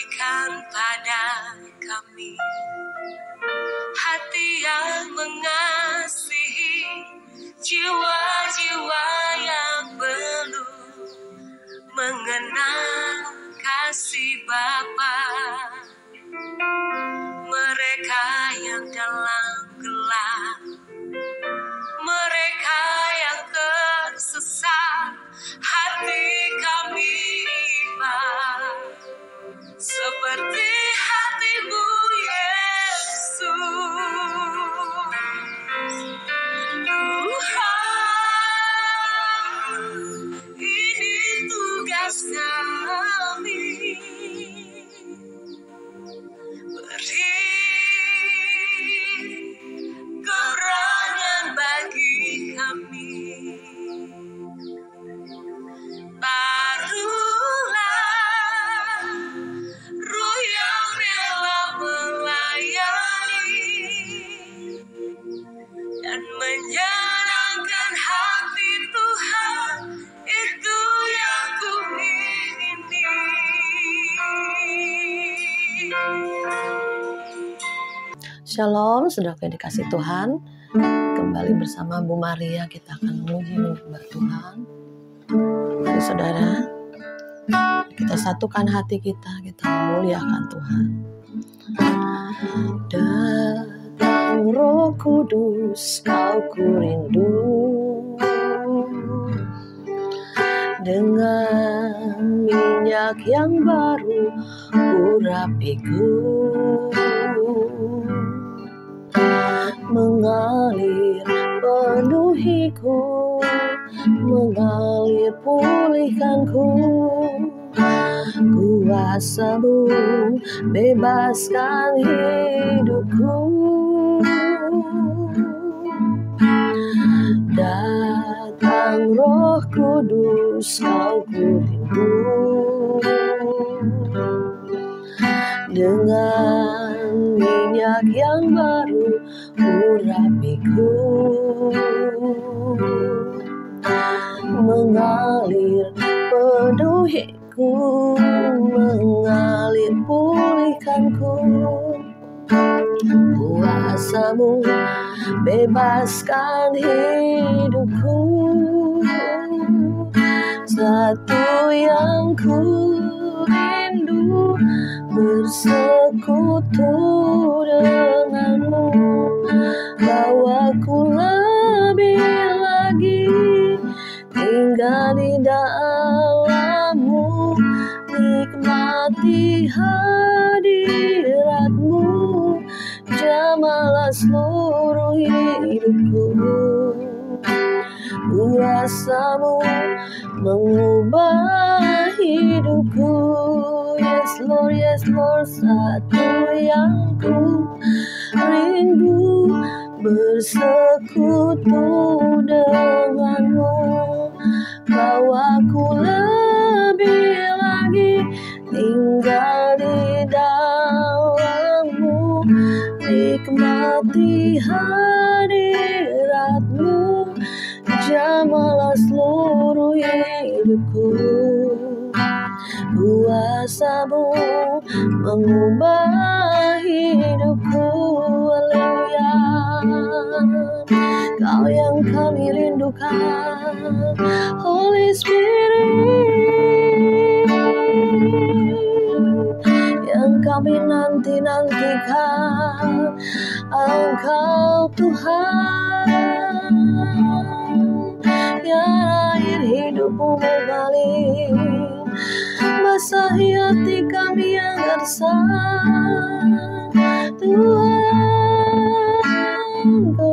berikan pada kami hati yang mengasihi jiwa-jiwa yang belum mengenal kasih Bapa. Mereka yang dalam gelap, mereka yang tersesat, hati kami iman seperti hati-Mu Yesus. Tuhan, ini tugas kami, beri kebenaran bagi kami. Barulah Roh yang rela melayani dan menyenangkan hati Tuhan, itu yang ku ingini. Shalom, saudara yang dikasih Tuhan. Kembali bersama Bu Maria, kita akan memuji menyembah Tuhan. Mari saudara, kita satukan hati kita memuliakan Tuhan. Datang Roh Kudus, Kau ku rindu, dengan minyak yang baru urapiku, mengalir penuhiku, mengalir pulihkanku. Kuasa-Mu bebaskan hidupku. Datang Roh Kudus, Kau ku rindu, dengan minyak yang baru urapiku, mengalir penuhiku, mengalir pulihkanku. Kuasa-Mu bebaskan hidupku. Satu yang ku rindu, bersekutu denganmu, bawaku lebih lagi tinggal di dalam-Mu, nikmati hadirat-Mu, jamalah seluruh hidupku. Kuasa-Mu mengubah hidupku. Yes Lord, yes Lord, satu yang ku rindu, bersekutu denganmu, bawaku lebih lagi tinggal di dalam-Mu, nikmati hadirat-Mu, jamalah seluruh hidupku. Kuasa-Mu mengubah hidupku. Haleluya. Kau yang kami rindukan, Holy Spirit, yang kami nanti-nantikan, Engkau Tuhan, yang air hidupmu mengalir, basahi hati kami yang gersang. Tuhan, Kau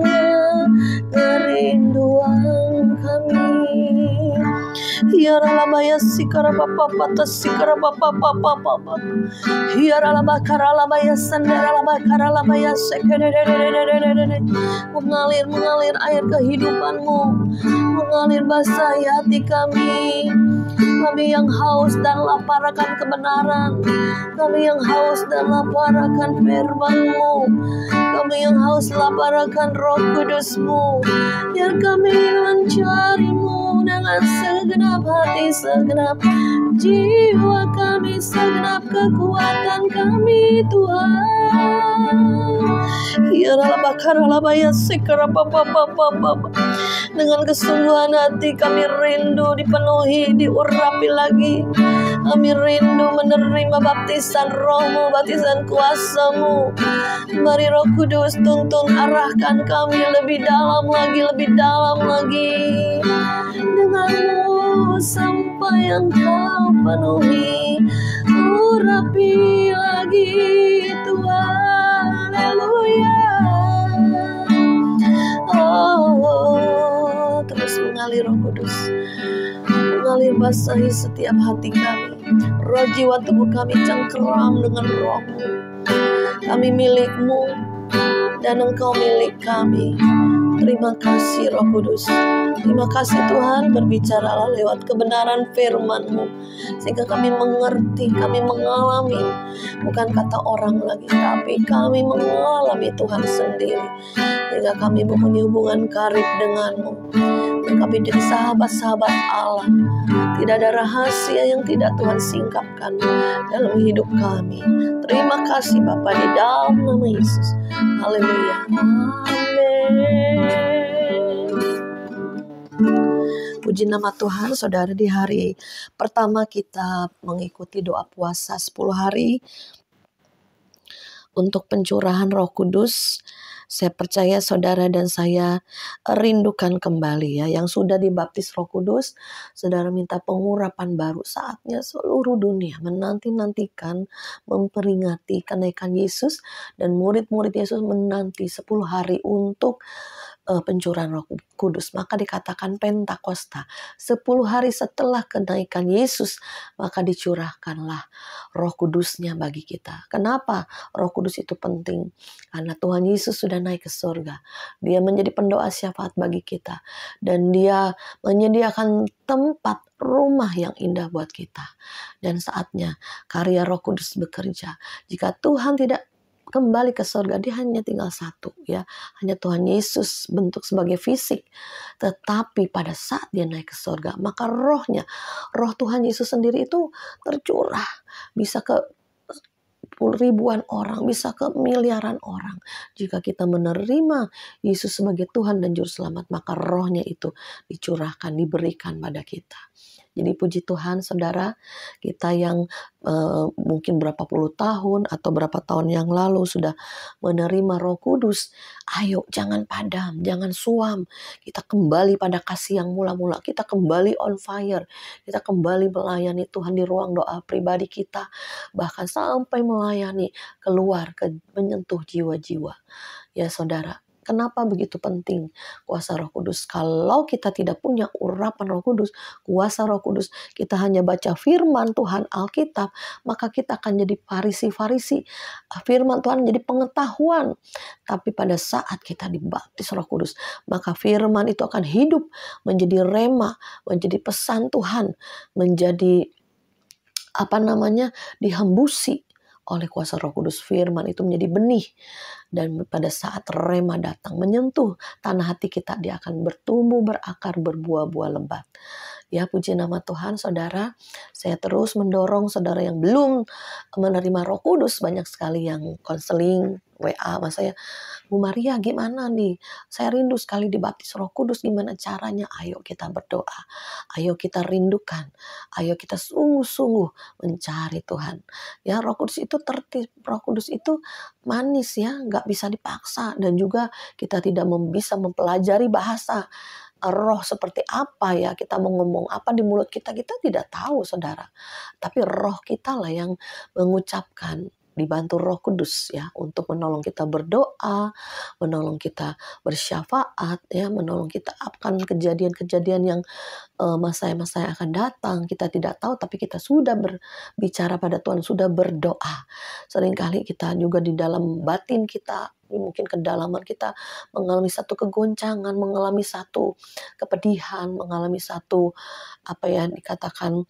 kerinduan kami. Hiaralabaya sikarabapapata sikarabapapapapa. Hiaralabakaralabaya sandaralabakaralabaya sekededededededede. Mengalir air kehidupan-Mu, mengalir basahi hati kami. Kami yang haus dan lapar akan kebenaran, kami yang haus dan lapar akan firman-Mu, kami yang haus lapar akan Roh Kudus-Mu. Biar kami mencari-Mu dengan segenap hati, segenap jiwa kami, segenap kekuatan Tuhan. Ya dengan kesungguhan hati kami rindu dipenuhi, diurapi lagi. Kami rindu menerima baptisan Roh-Mu, baptisan kuasa-Mu. Mari Roh Kudus tuntun arahkan kami lebih dalam lagi, lebih dalam lagi. Denganmu sampai Engkau penuhi, urapi lagi Tuhan. Haleluya. Oh, terus mengalir Roh Kudus, mengalir basahi setiap hati kami. Roh jiwa tubuh kami cengkeram dengan Roh-Mu. Kami milik-Mu dan Engkau milik kami. Terima kasih Roh Kudus. Terima kasih Tuhan, berbicaralah lewat kebenaran firman-Mu, sehingga kami mengerti, kami mengalami, bukan kata orang lagi, tapi kami mengalami Tuhan sendiri, sehingga kami mempunyai hubungan karib dengan-Mu, dan kami jadi sahabat-sahabat Allah. Tidak ada rahasia yang tidak Tuhan singkapkan dalam hidup kami. Terima kasih Bapa, di dalam nama Yesus. Haleluya. Amin. Puji nama Tuhan, saudara. Di hari pertama kita mengikuti doa puasa 10 hari untuk pencurahan Roh Kudus. Saya percaya saudara dan saya rindukan kembali ya, yang sudah dibaptis Roh Kudus, saudara minta pengurapan baru. Saatnya seluruh dunia menanti-nantikan, memperingati kenaikan Yesus, dan murid-murid Yesus menanti 10 hari untuk pencurahan Roh Kudus. Maka dikatakan Pentakosta, 10 hari setelah kenaikan Yesus, maka dicurahkanlah Roh Kudusnya bagi kita. Kenapa Roh Kudus itu penting? Karena Tuhan Yesus sudah naik ke surga. Dia menjadi pendoa syafaat bagi kita, dan Dia menyediakan tempat rumah yang indah buat kita. Dan saatnya karya Roh Kudus bekerja. Jika Tuhan tidak kembali ke surga, dia hanya tinggal satu ya, hanya Tuhan Yesus bentuk sebagai fisik. Tetapi pada saat dia naik ke surga, maka rohnya, roh Tuhan Yesus sendiri itu tercurah, bisa ke ribuan orang, bisa ke miliaran orang. Jika kita menerima Yesus sebagai Tuhan dan Juru Selamat, maka rohnya itu dicurahkan, diberikan pada kita. Jadi puji Tuhan saudara, kita yang mungkin berapa puluh tahun atau berapa tahun yang lalu sudah menerima Roh Kudus, ayo jangan padam, jangan suam. Kita kembali pada kasih yang mula-mula, kita kembali on fire, kita kembali melayani Tuhan di ruang doa pribadi kita, bahkan sampai melayani keluar, menyentuh jiwa-jiwa. Ya saudara, kenapa begitu penting kuasa Roh Kudus? Kalau kita tidak punya urapan Roh Kudus, kuasa Roh Kudus, kita hanya baca firman Tuhan Alkitab, maka kita akan jadi farisi-farisi. Firman Tuhan jadi pengetahuan. Tapi pada saat kita dibaptis Roh Kudus, maka firman itu akan hidup, menjadi rema, menjadi pesan Tuhan, menjadi dihembusi oleh kuasa Roh Kudus. Firman itu menjadi benih, dan pada saat rema datang menyentuh tanah hati kita, dia akan bertumbuh, berakar, berbuah-buah lebat. Ya puji nama Tuhan saudara. Saya terus mendorong saudara yang belum menerima Roh Kudus. Banyak sekali yang konseling, WA sama saya, Bu Maria gimana nih? Saya rindu sekali dibaptis Roh Kudus, gimana caranya? Ayo kita berdoa, ayo kita rindukan, ayo kita sungguh-sungguh mencari Tuhan. Ya Roh Kudus itu tertib, Roh Kudus itu manis ya, gak bisa dipaksa, dan juga kita tidak bisa mempelajari bahasa roh seperti apa ya, kita mau ngomong apa di mulut kita tidak tahu saudara, tapi roh kita lah yang mengucapkan, dibantu Roh Kudus ya, untuk menolong kita berdoa, menolong kita bersyafaat ya, menolong kita akan kejadian-kejadian yang masa-masa yang akan datang. Kita tidak tahu, tapi kita sudah berbicara pada Tuhan, sudah berdoa. Seringkali kita juga di dalam batin kita, mungkin kedalaman kita mengalami satu kegoncangan, mengalami satu kepedihan, mengalami satu dikatakan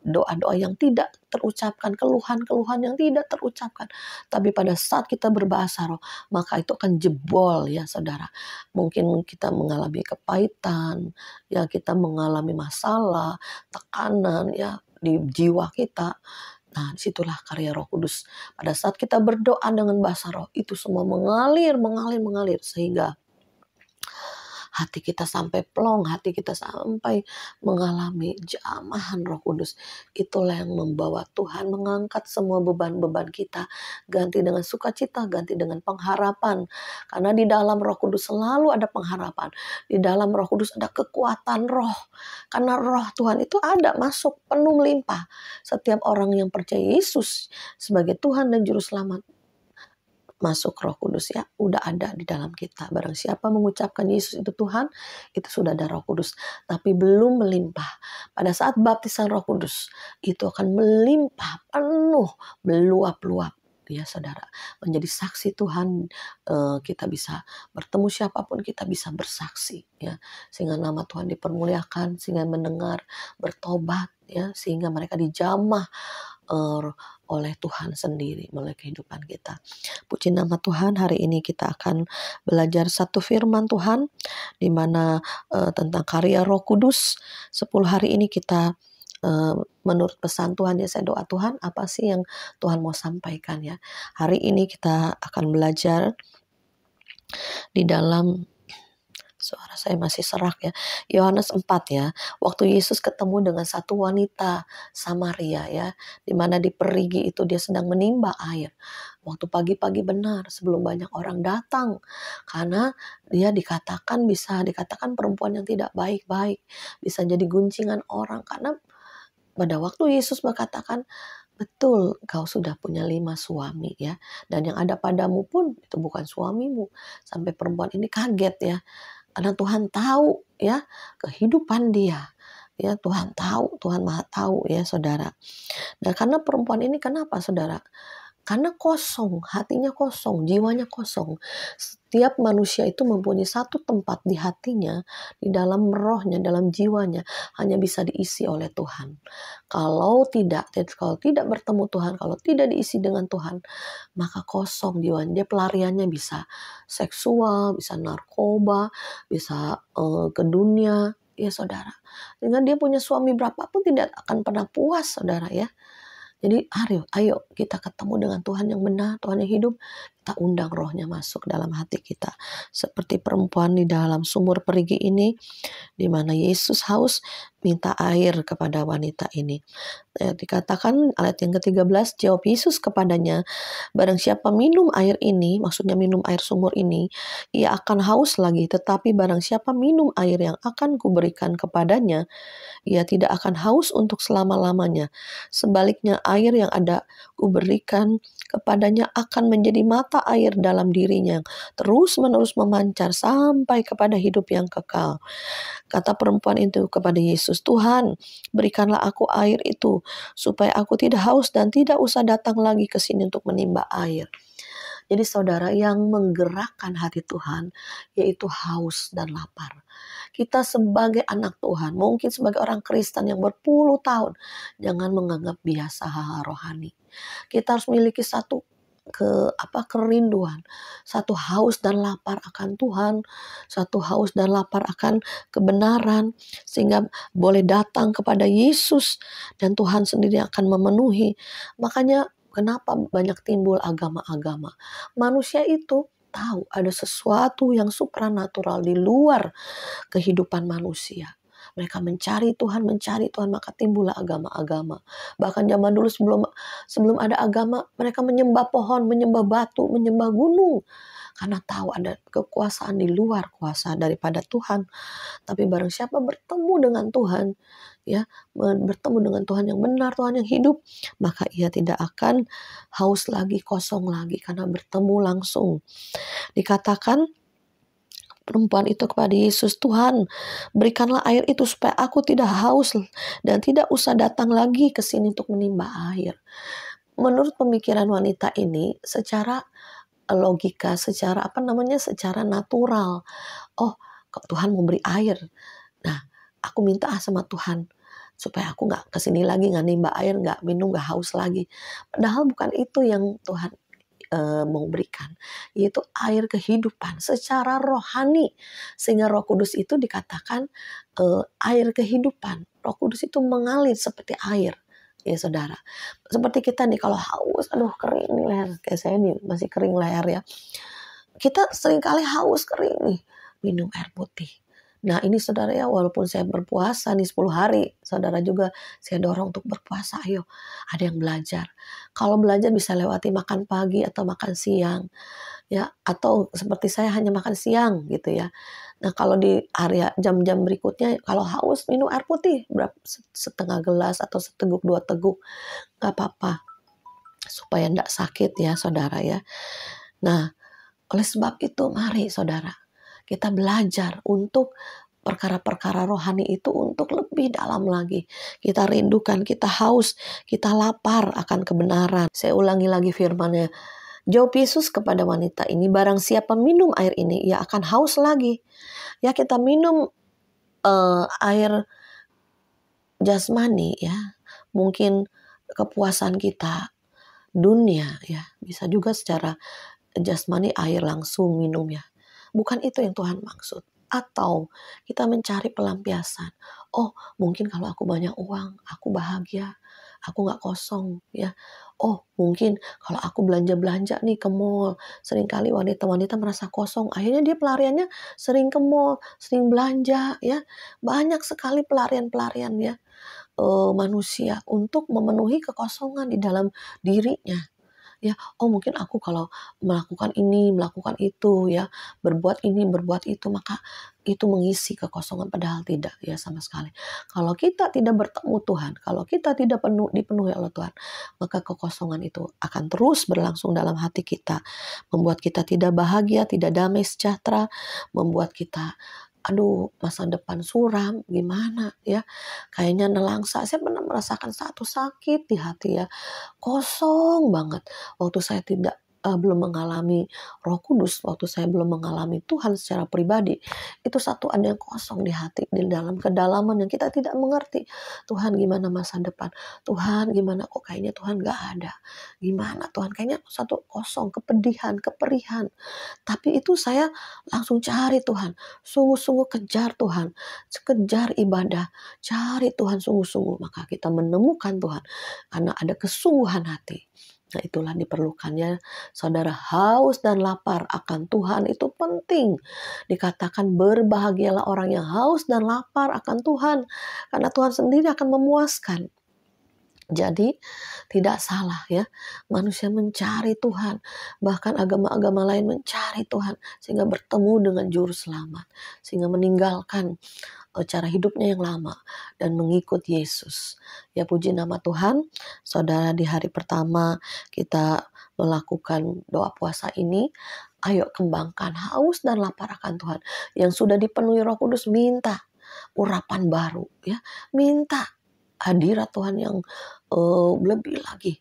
doa-doa yang tidak terucapkan, keluhan-keluhan yang tidak terucapkan. Tapi pada saat kita berbahasa roh, maka itu akan jebol ya saudara. Mungkin kita mengalami kepahitan, ya kita mengalami masalah, tekanan ya di jiwa kita. Nah, disitulah karya Roh Kudus. Pada saat kita berdoa dengan bahasa roh, itu semua mengalir sehingga hati kita sampai plong, hati kita sampai mengalami jamahan Roh Kudus. Itulah yang membawa Tuhan mengangkat semua beban-beban kita, ganti dengan sukacita, ganti dengan pengharapan. Karena di dalam Roh Kudus selalu ada pengharapan. Di dalam Roh Kudus ada kekuatan roh. Karena roh Tuhan itu ada, masuk penuh melimpah. Setiap orang yang percaya Yesus sebagai Tuhan dan Juru Selamat, masuk Roh Kudus ya, udah ada di dalam kita. Barang siapa mengucapkan Yesus itu Tuhan, itu sudah ada Roh Kudus, tapi belum melimpah. Pada saat baptisan Roh Kudus, itu akan melimpah penuh, meluap-luap ya saudara, menjadi saksi Tuhan. Kita bisa bertemu siapapun, kita bisa bersaksi ya, sehingga nama Tuhan dipermuliakan, sehingga mendengar, bertobat ya, sehingga mereka dijamah oleh Tuhan sendiri melalui kehidupan kita. Puji nama Tuhan, hari ini kita akan belajar satu firman Tuhan di mana tentang karya Roh Kudus. 10 hari ini kita menurut pesan Tuhan ya, saya doa Tuhan apa sih yang Tuhan mau sampaikan ya. Hari ini kita akan belajar di dalam, suara saya masih serak ya, Yohanes 4 ya. Waktu Yesus ketemu dengan satu wanita Samaria ya, di mana di perigi itu dia sedang menimba air. Waktu pagi-pagi benar sebelum banyak orang datang. Karena dia bisa dikatakan perempuan yang tidak baik-baik. Bisa jadi guncingan orang. Karena pada waktu Yesus berkatakan, betul kau sudah punya 5 suami ya. Dan yang ada padamu pun itu bukan suamimu. Sampai perempuan ini kaget ya. Karena Tuhan tahu ya kehidupan dia. Ya, Tuhan tahu, Tuhan Maha tahu ya saudara. Dan karena perempuan ini kenapa saudara? Karena kosong, hatinya kosong, jiwanya kosong. Setiap manusia itu mempunyai satu tempat di hatinya, di dalam rohnya, dalam jiwanya, hanya bisa diisi oleh Tuhan. Kalau tidak bertemu Tuhan, kalau tidak diisi dengan Tuhan, maka kosong jiwanya. Dia pelariannya bisa seksual, bisa narkoba, bisa ke dunia, ya saudara. Dengan dia punya suami berapapun tidak akan pernah puas saudara ya. Jadi ayo kita ketemu dengan Tuhan yang benar, Tuhan yang hidup. Kita undang rohnya masuk dalam hati kita. Seperti perempuan di dalam sumur perigi ini, di mana Yesus haus, minta air kepada wanita ini. Dikatakan ayat yang ke-13, jawab Yesus kepadanya, barang siapa minum air ini, maksudnya minum air sumur ini, ia akan haus lagi. Tetapi barang siapa minum air yang akan kuberikan kepadanya, ia tidak akan haus untuk selama-lamanya. Sebaliknya air yang ada kuberikan kepadanya akan menjadi mata air dalam dirinya, terus-menerus memancar sampai kepada hidup yang kekal. Kata perempuan itu kepada Yesus, Tuhan, berikanlah aku air itu, supaya aku tidak haus dan tidak usah datang lagi ke sini untuk menimba air. Jadi saudara, yang menggerakkan hati Tuhan yaitu haus dan lapar. Kita sebagai anak Tuhan, mungkin sebagai orang Kristen yang berpuluh tahun, jangan menganggap biasa hal rohani. Kita harus memiliki satu kerinduan, satu haus dan lapar akan Tuhan, satu haus dan lapar akan kebenaran, sehingga boleh datang kepada Yesus dan Tuhan sendiri akan memenuhi. Makanya kenapa banyak timbul agama-agama? Manusia itu tahu ada sesuatu yang supranatural di luar kehidupan manusia. Mereka mencari Tuhan, maka timbullah agama-agama. Bahkan zaman dulu sebelum ada agama, mereka menyembah pohon, menyembah batu, menyembah gunung. Karena tahu ada kekuasaan di luar kuasa daripada Tuhan. Tapi barang siapa bertemu dengan Tuhan, ya, bertemu dengan Tuhan yang benar, Tuhan yang hidup, maka ia tidak akan haus lagi, kosong lagi, karena bertemu langsung. Dikatakan perempuan itu kepada Yesus, Tuhan, berikanlah air itu supaya aku tidak haus dan tidak usah datang lagi ke sini untuk menimba air. Menurut pemikiran wanita ini, secara logika, secara natural, oh, kok Tuhan mau beri air, nah aku minta sama Tuhan supaya aku nggak kesini lagi, nggak nimba air, nggak minum, nggak haus lagi. Padahal bukan itu yang Tuhan mau berikan, yaitu air kehidupan secara rohani. Sehingga Roh Kudus itu dikatakan air kehidupan. Roh Kudus itu mengalir seperti air. Ya saudara, seperti kita nih kalau haus, aduh kering nih leher, kayak saya nih masih kering leher ya. Kita seringkali haus kering nih, minum air putih. Nah ini saudara ya, walaupun saya berpuasa nih 10 hari, saudara juga saya dorong untuk berpuasa, ayo ada yang belajar. Kalau belajar bisa lewati makan pagi atau makan siang, ya atau seperti saya hanya makan siang gitu ya. Nah kalau di area jam-jam berikutnya kalau haus minum air putih setengah gelas atau seteguk 2 teguk nggak apa-apa supaya nggak sakit ya saudara ya. Nah oleh sebab itu mari saudara kita belajar untuk perkara-perkara rohani itu untuk lebih dalam lagi. Kita rindukan, kita haus, kita lapar akan kebenaran. Saya ulangi lagi firman-Nya. Jawab Yesus kepada wanita ini, barang siapa minum air ini, ia akan haus lagi. Ya kita minum air jasmani ya, mungkin kepuasan kita dunia ya, bisa juga secara jasmani air langsung minum ya. Bukan itu yang Tuhan maksud. Atau kita mencari pelampiasan. Oh mungkin kalau aku banyak uang, aku bahagia. Aku gak kosong ya. Oh mungkin kalau aku belanja-belanja nih ke mall. Seringkali wanita-wanita merasa kosong. Akhirnya dia pelariannya sering ke mall, sering belanja ya. Banyak sekali pelarian-pelarian ya manusia untuk memenuhi kekosongan di dalam dirinya. Ya, oh mungkin aku kalau melakukan ini, melakukan itu ya, berbuat ini, berbuat itu, maka itu mengisi kekosongan, padahal tidak ya sama sekali. Kalau kita tidak bertemu Tuhan, kalau kita tidak dipenuhi oleh Tuhan, maka kekosongan itu akan terus berlangsung dalam hati kita, membuat kita tidak bahagia, tidak damai sejahtera, membuat kita aduh masa depan suram, gimana ya, kayaknya nelangsa. Saya pernah merasakan satu sakit di hati ya, kosong banget. Waktu saya belum mengalami Roh Kudus, waktu saya belum mengalami Tuhan secara pribadi, itu satu ada yang kosong di hati, di dalam kedalaman yang kita tidak mengerti. Tuhan gimana masa depan? Tuhan gimana kok kayaknya Tuhan gak ada? Gimana Tuhan? Kayaknya satu kosong, kepedihan, keperihan. Tapi itu saya langsung cari Tuhan, sungguh-sungguh kejar Tuhan, kejar ibadah, cari Tuhan sungguh-sungguh. Maka kita menemukan Tuhan karena ada kesungguhan hati. Nah itulah diperlukannya saudara haus dan lapar akan Tuhan itu penting. Dikatakan berbahagialah orang yang haus dan lapar akan Tuhan. Karena Tuhan sendiri akan memuaskan. Jadi tidak salah ya manusia mencari Tuhan. Bahkan agama-agama lain mencari Tuhan. Sehingga bertemu dengan juru selamat. Sehingga meninggalkan cara hidupnya yang lama dan mengikut Yesus. Ya puji nama Tuhan, saudara di hari pertama kita melakukan doa puasa ini, ayo kembangkan haus dan lapar akan Tuhan. Yang sudah dipenuhi Roh Kudus minta urapan baru ya, minta hadirat Tuhan yang lebih lagi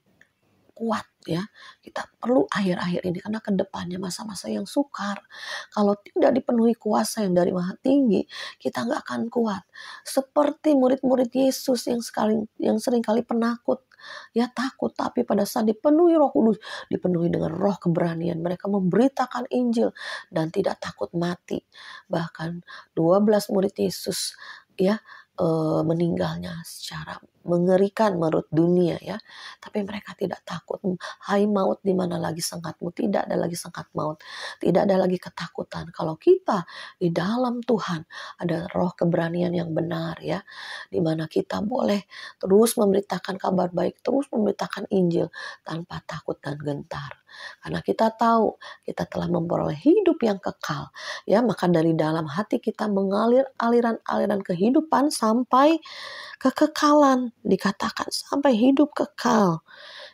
kuat ya. Kita perlu akhir-akhir ini karena kedepannya masa-masa yang sukar. Kalau tidak dipenuhi kuasa yang dari Maha Tinggi, kita nggak akan kuat. Seperti murid-murid Yesus yang seringkali penakut. Ya takut, tapi pada saat dipenuhi Roh Kudus, dipenuhi dengan roh keberanian, mereka memberitakan Injil dan tidak takut mati. Bahkan 12 murid Yesus ya meninggalnya secara mengerikan menurut dunia ya, tapi mereka tidak takut. Hai maut, di mana lagi sengkatmu? Tidak ada lagi sengkat maut, tidak ada lagi ketakutan. Kalau kita di dalam Tuhan ada roh keberanian yang benar ya, di mana kita boleh terus memberitakan kabar baik, terus memberitakan Injil tanpa takut dan gentar. Karena kita tahu kita telah memperoleh hidup yang kekal ya, maka dari dalam hati kita mengalir aliran-aliran kehidupan sampai kekekalan, dikatakan sampai hidup kekal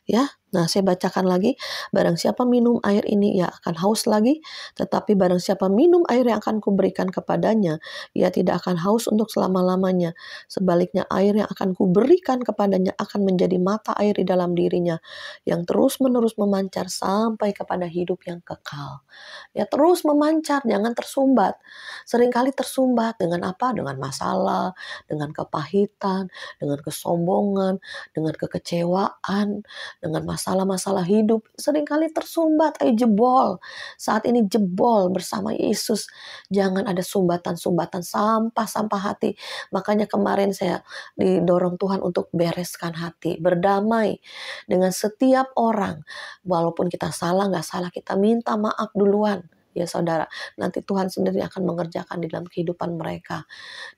ya. Nah saya bacakan lagi, barang siapa minum air ini ia akan haus lagi, tetapi barang siapa minum air yang akan kuberikan kepadanya, ia tidak akan haus untuk selama-lamanya. Sebaliknya air yang akan kuberikan kepadanya akan menjadi mata air di dalam dirinya, yang terus-menerus memancar sampai kepada hidup yang kekal. Ya terus memancar, jangan tersumbat. Seringkali tersumbat dengan apa? Dengan masalah, dengan kepahitan, dengan kesombongan, dengan kekecewaan, dengan masalah-masalah hidup seringkali tersumbat. Ayo jebol. Saat ini jebol bersama Yesus. Jangan ada sumbatan-sumbatan sampah-sampah hati. Makanya kemarin saya didorong Tuhan untuk bereskan hati. Berdamai dengan setiap orang. Walaupun kita salah, nggak salah, kita minta maaf duluan. Ya saudara, nanti Tuhan sendiri akan mengerjakan di dalam kehidupan mereka.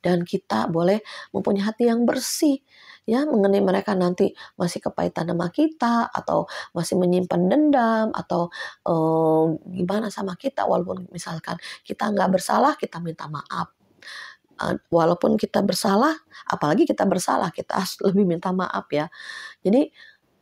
Dan kita boleh mempunyai hati yang bersih. Ya, mengenai mereka nanti masih kepahitan sama kita, atau masih menyimpan dendam, atau gimana sama kita. Walaupun misalkan kita nggak bersalah, kita minta maaf. Walaupun kita bersalah, apalagi kita bersalah, kita harus lebih minta maaf ya. Jadi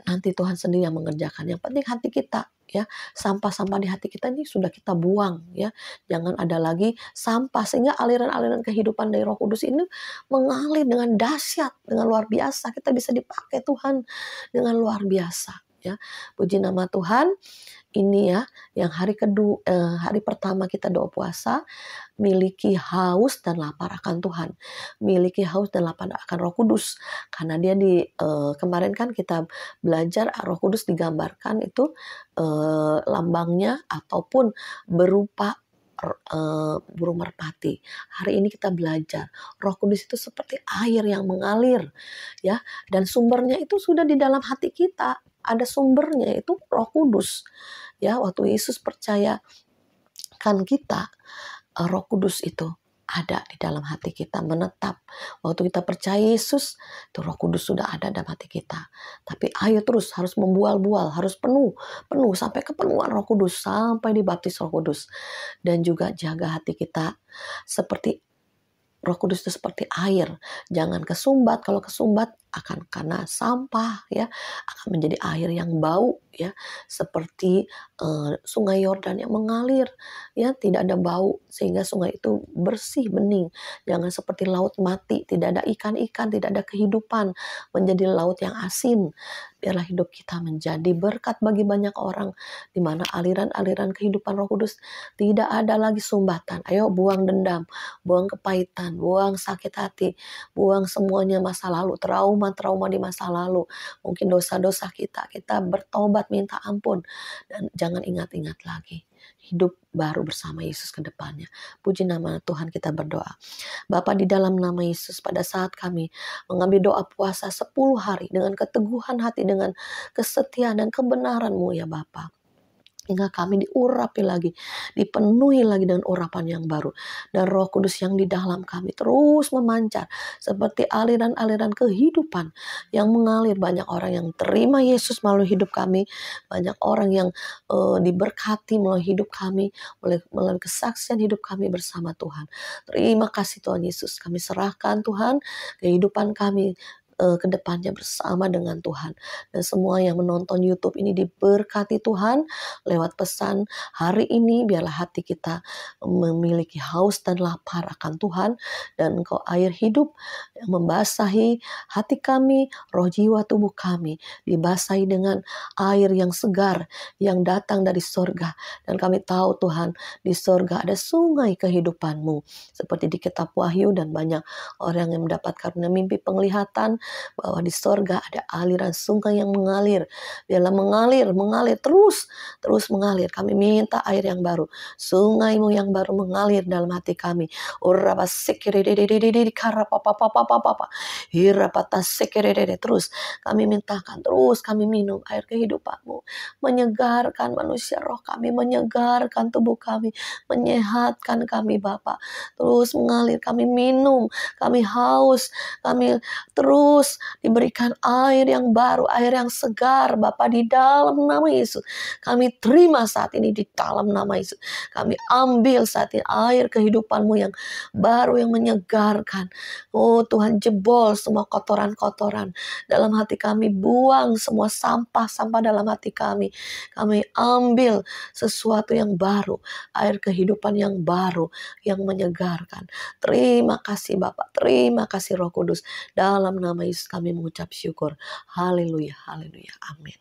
nanti Tuhan sendiri yang mengerjakan. Yang penting hati kita, ya, sampah-sampah di hati kita ini sudah kita buang, ya. Jangan ada lagi sampah, sehingga aliran-aliran kehidupan dari Roh Kudus ini mengalir dengan dahsyat, dengan luar biasa. Kita bisa dipakai Tuhan dengan luar biasa, ya. Puji nama Tuhan. Ini ya, yang hari pertama kita doa puasa, miliki haus dan lapar akan Tuhan, miliki haus dan lapar akan Roh Kudus. Karena dia kemarin kan kita belajar Roh Kudus digambarkan itu lambangnya ataupun berupa burung merpati. Hari ini kita belajar Roh Kudus itu seperti air yang mengalir, ya, dan sumbernya itu sudah di dalam hati kita. Ada sumbernya, itu Roh Kudus. Ya, waktu Yesus percayakan kita, Roh Kudus itu ada di dalam hati kita, menetap. Waktu kita percaya Yesus, itu Roh Kudus sudah ada dalam hati kita. Tapi ayo terus, harus membual-bual, harus penuh sampai kepenuhan Roh Kudus, sampai dibaptis Roh Kudus. Dan juga jaga hati kita seperti Roh Kudus itu seperti air. Jangan kesumbat. Kalau kesumbat akan karena sampah, ya, akan menjadi air yang bau, ya, seperti sungai Yordan yang mengalir, ya, tidak ada bau, sehingga sungai itu bersih, bening. Jangan seperti laut mati, tidak ada ikan-ikan, tidak ada kehidupan, menjadi laut yang asin. Biarlah hidup kita menjadi berkat bagi banyak orang, di mana aliran-aliran kehidupan Roh Kudus tidak ada lagi sumbatan. Ayo buang dendam, buang kepahitan, buang sakit hati, buang semuanya masa lalu, trauma di masa lalu, mungkin dosa-dosa kita bertobat, minta ampun, dan jangan ingat-ingat lagi. Hidup baru bersama Yesus ke depannya. Puji nama Tuhan, kita berdoa. Bapa, di dalam nama Yesus, pada saat kami mengambil doa puasa 10 hari dengan keteguhan hati, dengan kesetiaan dan kebenaran-Mu ya Bapa, hingga kami diurapi lagi, dipenuhi lagi dengan urapan yang baru. Dan Roh Kudus yang di dalam kami terus memancar seperti aliran-aliran kehidupan yang mengalir. Banyak orang yang terima Yesus melalui hidup kami. Banyak orang yang diberkati melalui hidup kami, melalui kesaksian hidup kami bersama Tuhan. Terima kasih Tuhan Yesus. Kami serahkan Tuhan kehidupan kami ke depannya bersama dengan Tuhan. Dan semua yang menonton YouTube ini diberkati Tuhan lewat pesan hari ini. Biarlah hati kita memiliki haus dan lapar akan Tuhan, dan Engkau air hidup yang membasahi hati kami, roh jiwa tubuh kami, dibasahi dengan air yang segar yang datang dari surga. Dan kami tahu Tuhan, di surga ada sungai kehidupan-Mu, seperti di kitab Wahyu, dan banyak orang yang mendapat karunia mimpi penglihatan bahwa di sorga ada aliran sungai yang mengalir. Biarlah mengalir terus mengalir. Kami minta air yang baru, sungai-Mu yang baru mengalir dalam hati kami. Terus kami mintakan, terus kami minum air kehidupan-Mu, menyegarkan manusia roh kami, menyegarkan tubuh kami, menyehatkan kami Bapa. Terus mengalir, kami minum, kami haus, kami terus diberikan air yang baru, air yang segar Bapa, di dalam nama Yesus. Kami terima saat ini di dalam nama Yesus. Kami ambil saat ini air kehidupan-Mu yang baru, yang menyegarkan. Oh Tuhan, jebol semua kotoran-kotoran dalam hati kami, buang semua sampah-sampah dalam hati kami. Kami ambil sesuatu yang baru, air kehidupan yang baru, yang menyegarkan. Terima kasih Bapa, terima kasih Roh Kudus. Dalam nama Yesus kami mengucap syukur. Haleluya, haleluya, amin.